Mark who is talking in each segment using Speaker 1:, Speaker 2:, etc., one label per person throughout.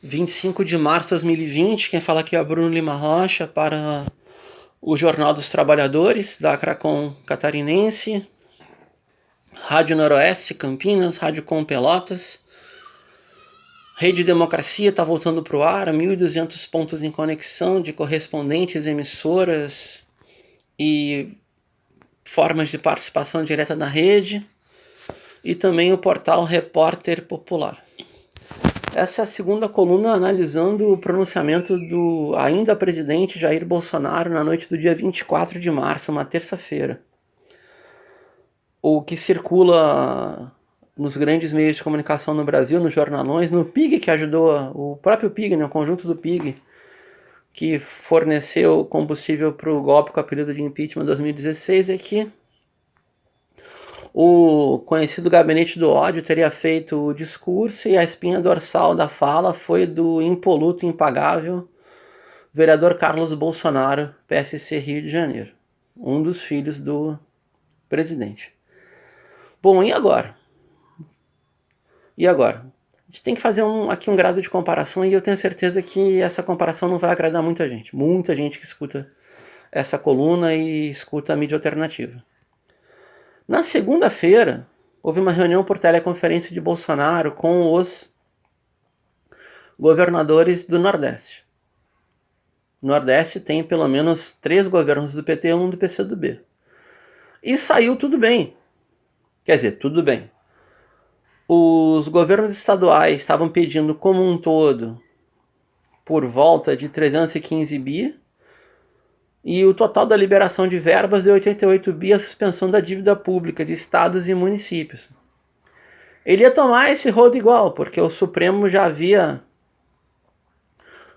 Speaker 1: 25 de março de 2020, quem fala aqui é Bruno Lima Rocha para o Jornal dos Trabalhadores da Cracom Catarinense, Rádio Noroeste Campinas, Rádio Com Pelotas, Rede Democracia está voltando para o ar, 1.200 pontos em conexão de correspondentes, emissoras e formas de participação direta na rede, e também o portal Repórter Popular. Essa é a segunda coluna analisando o pronunciamento do ainda presidente Jair Bolsonaro na noite do dia 24 de março, uma terça-feira. O que circula nos grandes meios de comunicação no Brasil, nos jornalões, no PIG, que ajudou, o próprio PIG, né, o conjunto do PIG, que forneceu combustível para o golpe com o apelido de impeachment 2016, é que o conhecido gabinete do ódio teria feito o discurso e a espinha dorsal da fala foi do impoluto, impagável vereador Carlos Bolsonaro, PSC Rio de Janeiro, um dos filhos do presidente. Bom, e agora? A gente tem que fazer aqui um grau de comparação e eu tenho certeza que essa comparação não vai agradar muita gente. Muita gente que escuta essa coluna e escuta a mídia alternativa. Na segunda-feira, houve uma reunião por teleconferência de Bolsonaro com os governadores do Nordeste. O Nordeste tem pelo menos 3 governos do PT e 1 do PCdoB. E saiu tudo bem. Quer dizer, tudo bem. Os governos estaduais estavam pedindo como um todo por volta de 315 bi, e o total da liberação de verbas deu 88 bi, a suspensão da dívida pública de estados e municípios. Ele ia tomar esse rodo igual, porque o Supremo já havia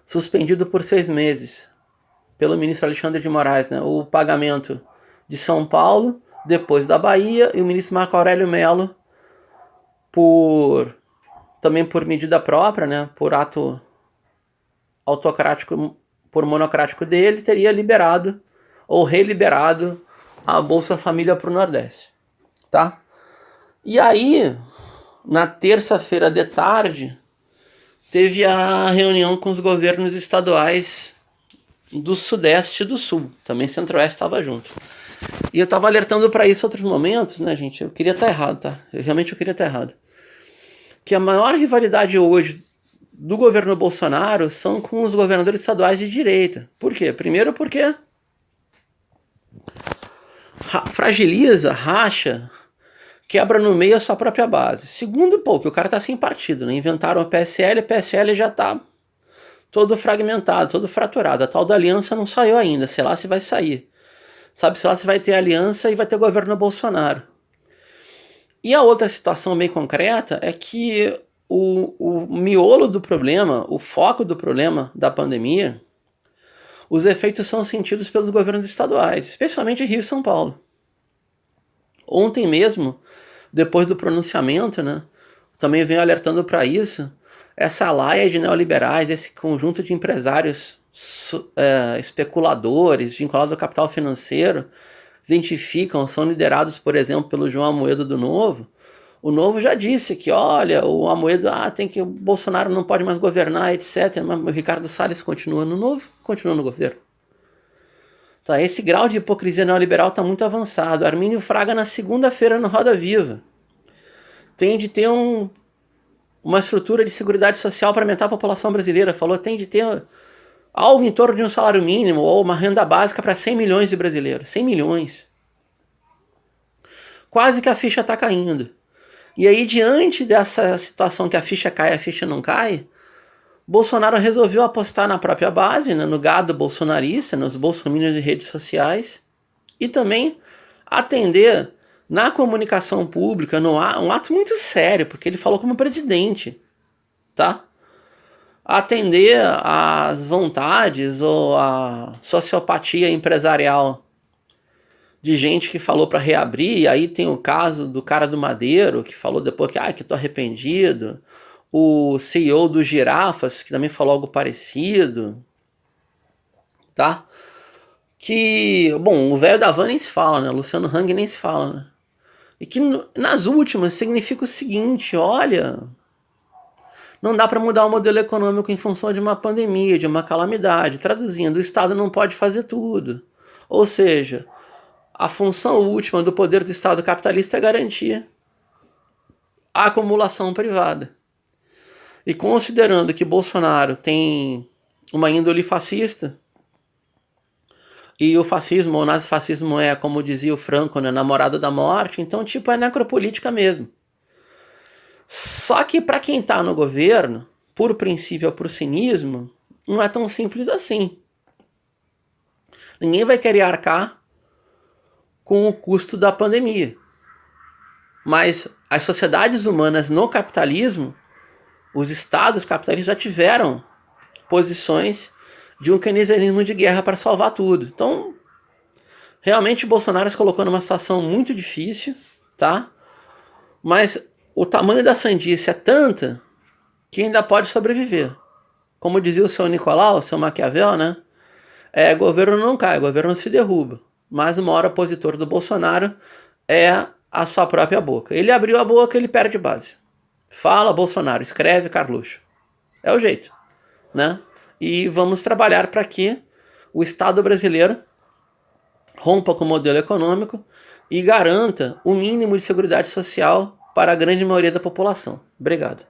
Speaker 1: suspendido por 6 meses, pelo ministro Alexandre de Moraes, né, o pagamento de São Paulo, depois da Bahia, e o ministro Marco Aurélio Mello, também por medida própria, né, por ato autocrático, por monocrático dele, teria liberado ou reliberado a Bolsa Família para o Nordeste, tá? E aí, na terça-feira de tarde, teve a reunião com os governos estaduais do Sudeste e do Sul, também Centro-Oeste estava junto. E eu estava alertando para isso em outros momentos, né, gente? Eu queria estar errado, tá? Eu queria estar errado. Que a maior rivalidade hoje do governo Bolsonaro são com os governadores estaduais de direita. Por quê? Primeiro porque fragiliza, racha, quebra no meio a sua própria base. Segundo, que o cara tá sem partido, né? Inventaram o PSL já tá todo fragmentado, todo fraturado. A tal da aliança não saiu ainda, sei lá se vai sair. Sei lá se vai ter aliança e vai ter governo Bolsonaro. E a outra situação bem concreta é que o miolo do problema, o foco do problema da pandemia, os efeitos são sentidos pelos governos estaduais, especialmente Rio e São Paulo. Ontem mesmo, depois do pronunciamento, né, também venho alertando para isso, essa laia de neoliberais, esse conjunto de empresários especuladores vinculados ao capital financeiro, são liderados, por exemplo, pelo João Amoedo do Novo. O Novo já disse que, olha, o Amoedo, o Bolsonaro não pode mais governar, etc. Mas o Ricardo Salles continua no Novo, continua no governo. Tá, esse grau de hipocrisia neoliberal está muito avançado. Armínio Fraga, na segunda-feira, no Roda Viva, tem de ter uma estrutura de seguridade social para aumentar a população brasileira. Falou, tem de ter algo em torno de um salário mínimo ou uma renda básica para 100 milhões de brasileiros. 100 milhões. Quase que a ficha está caindo. E aí, diante dessa situação que a ficha cai e a ficha não cai, Bolsonaro resolveu apostar na própria base, né, no gado bolsonarista, nos bolsominions de redes sociais, e também atender na comunicação pública, um ato muito sério, porque ele falou como presidente, tá? Atender às vontades ou à sociopatia empresarial de gente que falou para reabrir, e aí tem o caso do cara do Madeiro, que falou depois que tô arrependido, o CEO do Girafas, que também falou algo parecido, tá? Que, bom, o velho da van nem se fala, né? Luciano Hang nem se fala, né? E que nas últimas significa o seguinte, olha, Não dá para mudar o modelo econômico em função de uma pandemia, de uma calamidade. Traduzindo, o Estado não pode fazer tudo. Ou seja, a função última do poder do Estado capitalista é garantir a acumulação privada. E considerando que Bolsonaro tem uma índole fascista, e o fascismo, o nazifascismo é, como dizia o Franco, né, namorado da morte, então tipo é necropolítica mesmo. Só que para quem está no governo, por princípio ou por cinismo, não é tão simples assim. Ninguém vai querer arcar com o custo da pandemia. Mas as sociedades humanas no capitalismo, os estados capitalistas já tiveram posições de um keynesianismo de guerra para salvar tudo. Então, realmente Bolsonaro se colocou numa situação muito difícil, tá? Mas o tamanho da sandice é tanta que ainda pode sobreviver. Como dizia o seu Nicolau, o seu Maquiavel, né? Governo não cai, governo se derruba. Mas o maior opositor do Bolsonaro é a sua própria boca. Ele abriu a boca, ele perde base. Fala Bolsonaro, escreve Carluxo. É o jeito, né? E vamos trabalhar para que o Estado brasileiro rompa com o modelo econômico e garanta o mínimo de seguridade social para a grande maioria da população. Obrigado.